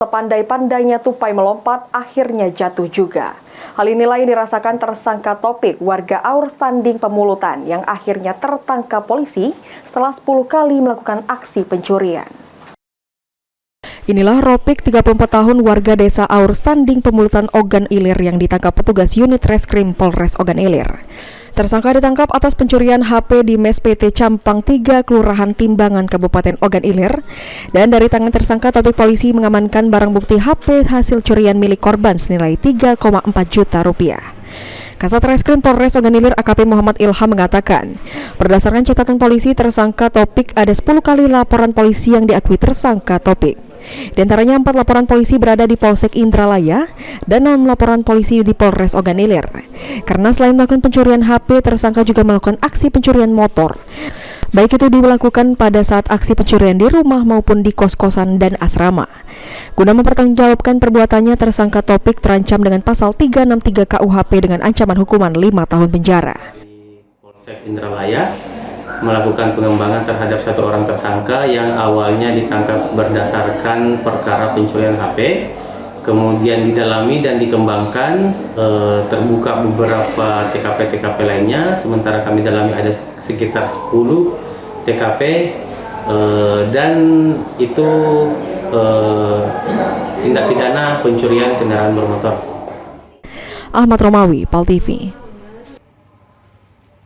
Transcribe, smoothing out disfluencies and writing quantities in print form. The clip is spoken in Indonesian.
Sepandai-pandainya tupai melompat, akhirnya jatuh juga. Hal inilah yang dirasakan tersangka Topik, warga Aur Standing Pemulutan, yang akhirnya tertangkap polisi setelah 10 kali melakukan aksi pencurian. Inilah Ropik, 34 tahun, warga desa Aur Standing Pemulutan Ogan Ilir yang ditangkap petugas unit reskrim Polres Ogan Ilir. Tersangka ditangkap atas pencurian HP di Mes PT Campang 3, Kelurahan Timbangan, Kabupaten Ogan Ilir. Dan dari tangan tersangka, Topik polisi mengamankan barang bukti HP hasil curian milik korban senilai 3,4 juta rupiah. Kasat Reskrim Polres Ogan Ilir AKP Muhammad Ilham mengatakan, berdasarkan catatan polisi, tersangka Topik ada 10 kali laporan polisi yang diakui tersangka Topik. Di antaranya 4 laporan polisi berada di Polsek Indralaya dan 6 laporan polisi di Polres Ogan Ilir. Karena selain melakukan pencurian HP, tersangka juga melakukan aksi pencurian motor. Baik itu dilakukan pada saat aksi pencurian di rumah maupun di kos-kosan dan asrama. Guna mempertanggungjawabkan perbuatannya, tersangka Topik terancam dengan pasal 363 KUHP dengan ancaman hukuman 5 tahun penjara. Polsek Indralaya melakukan pengembangan terhadap satu orang tersangka yang awalnya ditangkap berdasarkan perkara pencurian HP, kemudian didalami dan dikembangkan, terbuka beberapa TKP-TKP lainnya, sementara kami dalami ada sekitar 10 TKP, dan itu tindak pidana pencurian kendaraan bermotor. Ahmad Romawi, PAL TV.